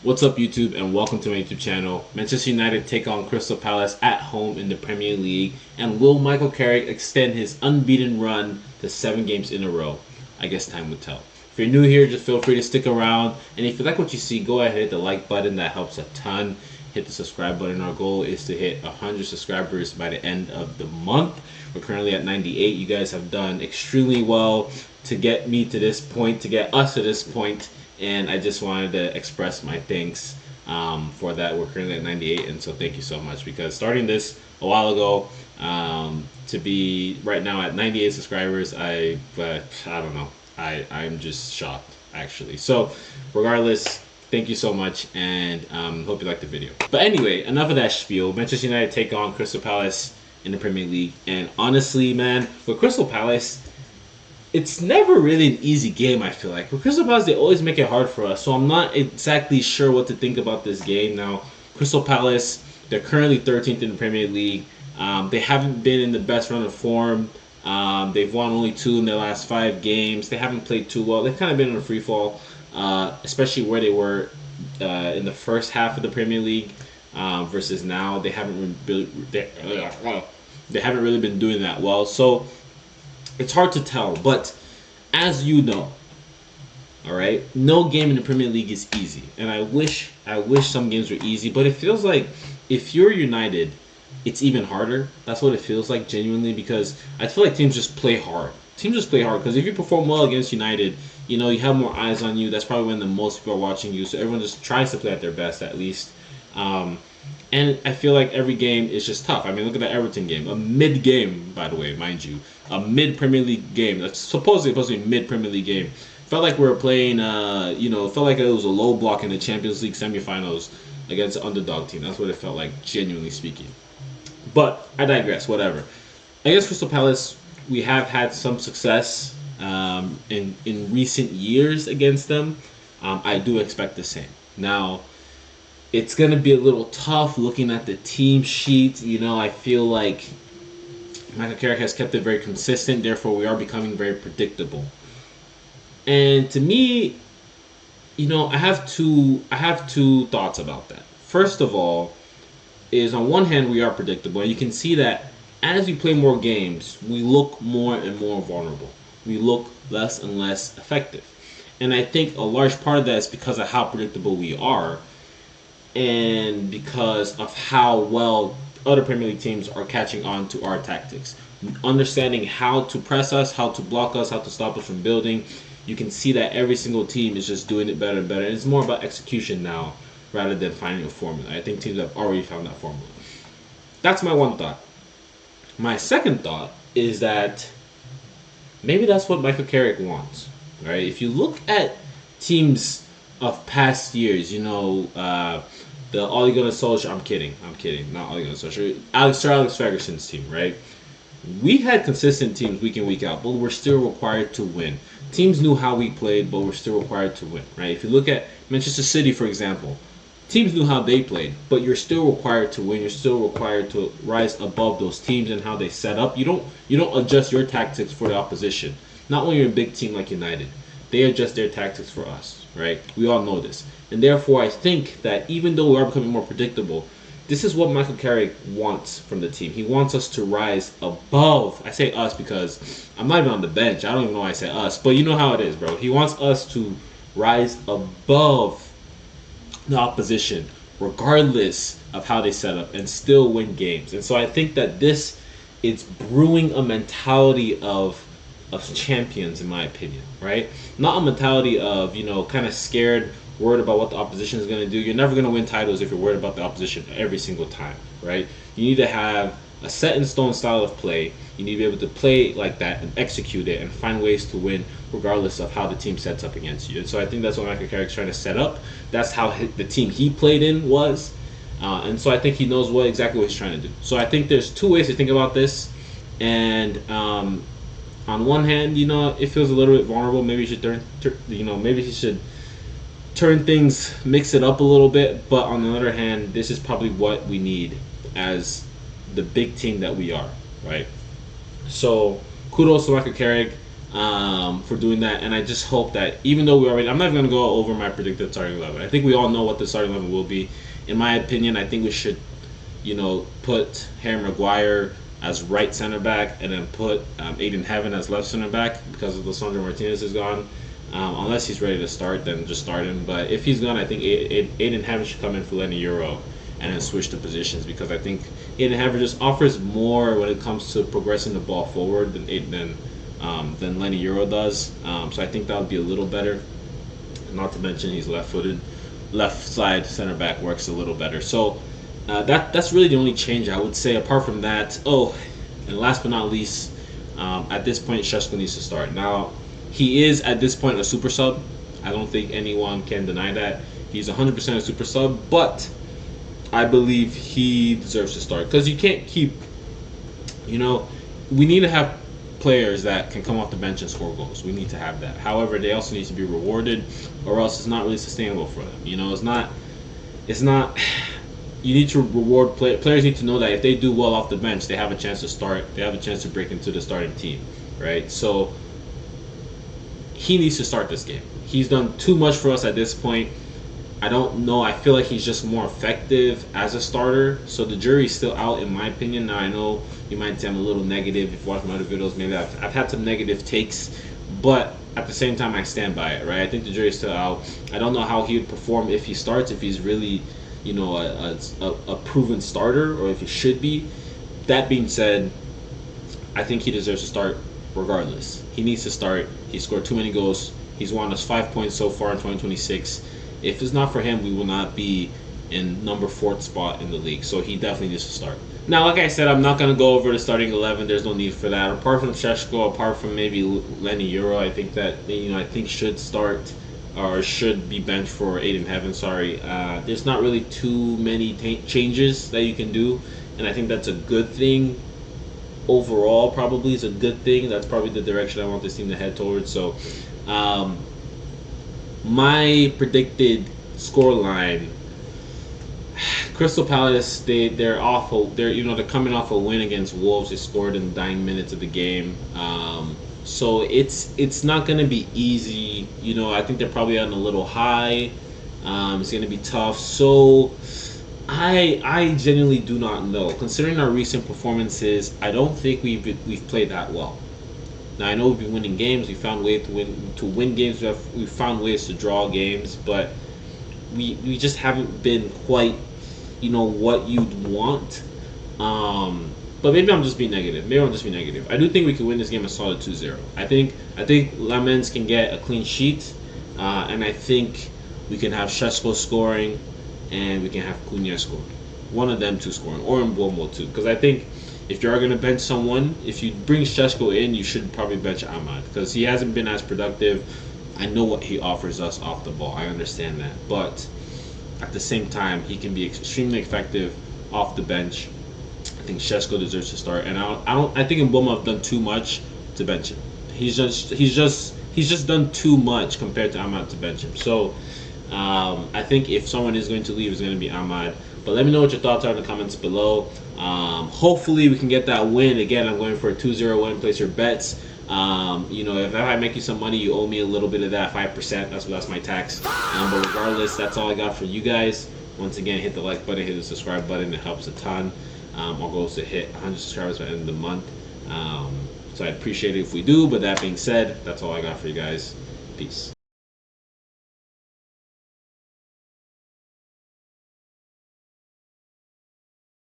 What's up, YouTube, and welcome to my YouTube channel. Manchester United take on Crystal Palace at home in the Premier League, and will Michael Carrick extend his unbeaten run to 7 games in a row? I guess time will tell. If you're new here, just feel free to stick around, and if you like what you see, go ahead and hit the like button. That helps a ton. Hit the subscribe button. Our goal is to hit 100 subscribers by the end of the month. We're currently at 98. You guys have done extremely well to get me to this point, to get us to this point. And I just wanted to express my thanks for that. We're currently at 98, and so thank you so much, because starting this a while ago, to be right now at 98 subscribers, I don't know. I'm just shocked, actually. So regardless, thank you so much, and hope you liked the video. But anyway, enough of that spiel. Manchester United take on Crystal Palace in the Premier League, and honestly, man, with Crystal Palace, it's never really an easy game, I feel like. With Crystal Palace, they always make it hard for us, so I'm not exactly sure what to think about this game. Now, Crystal Palace, they're currently 13th in the Premier League. They haven't been in the best run of form. They've won only 2 in their last 5 games. They haven't played too well. They've kind of been in a free fall, especially where they were in the first half of the Premier League versus now. They haven't really been doing that well. So it's hard to tell, but as you know, all right, no game in the Premier League is easy, and I wish some games were easy, but it feels like if you're United, it's even harder. That's what it feels like, genuinely, because I feel like teams just play hard. Teams just play hard, because if you perform well against United, you know, you have more eyes on you. That's probably when the most people are watching you, so everyone just tries to play at their best, at least. And I feel like every game is just tough. I mean, look at that Everton game. A mid-game, by the way, mind you. A mid-Premier League game. That's supposed to be mid-Premier League game. Felt like we were playing, it felt like it was a low block in the Champions League semifinals against an underdog team. That's what it felt like, genuinely speaking. But I digress, whatever. Against Crystal Palace, we have had some success in recent years against them. I do expect the same. Now, it's going to be a little tough looking at the team sheet. You know, I feel like Michael Carrick has kept it very consistent. Therefore, we are becoming very predictable. And to me, you know, I have two thoughts about that. First of all, is on one hand, we are predictable. And you can see that as we play more games, we look more and more vulnerable. We look less and less effective. And I think a large part of that is because of how predictable we are, and because of how well other Premier League teams are catching on to our tactics, understanding how to press us, how to block us, how to stop us from building. You can see that every single team is just doing it better and better, and it's more about execution now rather than finding a formula. I think teams have already found that formula. That's my one thought. My second thought is that maybe that's what Michael Carrick wants, right? If you look at teams of past years, you know, the Ole Gunnar Solskjaer, I'm kidding, not Ole Gunnar Solskjaer, Sir Alex Ferguson's team, right? We had consistent teams week in, week out, but we're still required to win. Teams knew how we played, but we're still required to win, right? If you look at Manchester City, for example, teams knew how they played, but you're still required to win. You're still required to rise above those teams and how they set up. You don't adjust your tactics for the opposition. Not when you're a big team like United. They adjust their tactics for us, right? We all know this. And therefore, I think that even though we are becoming more predictable, this is what Michael Carrick wants from the team. He wants us to rise above. I say us because I'm not even on the bench. I don't even know why I say us. But you know how it is, bro. He wants us to rise above the opposition, regardless of how they set up, and still win games. And so I think that this is brewing a mentality of champions, in my opinion, right? Not a mentality of, you know, kind of scared, worried about what the opposition is going to do. You're never going to win titles if you're worried about the opposition every single time, right? You need to have a set in stone style of play. You need to be able to play like that and execute it and find ways to win regardless of how the team sets up against you. And so I think that's what Michael Carrick's trying to set up. That's how the team he played in was. And so I think he knows exactly what he's trying to do. So I think there's 2 ways to think about this. And on one hand, you know, it feels a little bit vulnerable. Maybe he should turn things, mix it up a little bit. But on the other hand, this is probably what we need as the big team that we are, right? So kudos to Michael Carrick. for doing that. And I just hope that even though I'm not going to go over my predicted starting 11. I think we all know what the starting 11 will be. In my opinion, I think we should, put Harry Maguire as right center back, and then put Aiden Heaven as left center back because of Lisandro Martinez is gone. Unless he's ready to start, then just start him. But if he's gone, I think Aiden Heaven should come in for Lenny Euro and then switch the positions, because I think Aiden Heaven just offers more when it comes to progressing the ball forward than Lenny Euro does. So I think that would be a little better. Not to mention he's left-footed. Left side center back works a little better. So that's really the only change I would say. Apart from that, and last but not least, at this point, Šeško needs to start. Now, he is at this point a super sub. I don't think anyone can deny that. He's 100% a super sub, but I believe he deserves to start, because you can't keep, we need to have players that can come off the bench and score goals. We need to have that. However, they also need to be rewarded, or else it's not really sustainable for them. It's not. You need to reward players. Need to know that if they do well off the bench, they have a chance to start. They have a chance to break into the starting team, right? So he needs to start this game. He's done too much for us at this point. I don't know. I feel like he's just more effective as a starter. So the jury's still out, in my opinion. Now, I know you might say I'm a little negative. If you watch my other videos, maybe I've had some negative takes, but at the same time, I stand by it, right? I think the jury's still out. I don't know how he would perform if he starts, if he's really, a proven starter, or if he should be. That being said, I think he deserves to start regardless. He needs to start. He scored too many goals. He's won us 5 points so far in 2026. If it's not for him, we will not be in number 4th spot in the league. So he definitely needs to start. Now, like I said, I'm not going to go over the starting 11. There's no need for that. Apart from Šeško, apart from maybe Lenny Euro, I think that, I think should start, or should be benched for Aiden Heaven, sorry. There's not really too many changes that you can do, and I think that's a good thing. Overall, probably is a good thing. That's probably the direction I want this team to head towards. So, my predicted score line: Crystal Palace. They're awful. They're coming off a win against Wolves. They scored in the dying minutes of the game. So it's not gonna be easy. I think they're probably on a little high. It's gonna be tough. So I genuinely do not know. Considering our recent performances, I don't think we've played that well. Now, I know we've been winning games. We found ways to win games. We've found ways to draw games, but we just haven't been quite, what you'd want. But maybe I'm just being negative. I do think we can win this game a solid 2-0. I think Lamens can get a clean sheet, and I think we can have Šeško scoring, and we can have Cunha scoring. One of them two scoring, or Mbombo too. Because I think if you are going to bench someone, if you bring Šeško in, you should probably bench Ahmad, because he hasn't been as productive. I know what he offers us off the ball. I understand that. But at the same time, he can be extremely effective off the bench. I think Šeško deserves to start, and I think Mboma have done too much to bench him. He's just done too much compared to Ahmad to bench him. So I think if someone is going to leave, it's going to be Ahmad. But let me know what your thoughts are in the comments below. Hopefully we can get that win. Again, I'm going for a 2-0 win. Place your bets. If I make you some money, you owe me a little bit of that, 5%. That's my tax. But regardless, that's all I got for you guys. Once again, hit the like button, hit the subscribe button. It helps a ton. Our goal is to hit 100 subscribers by the end of the month. So I'd appreciate it if we do. But that being said, that's all I got for you guys. Peace.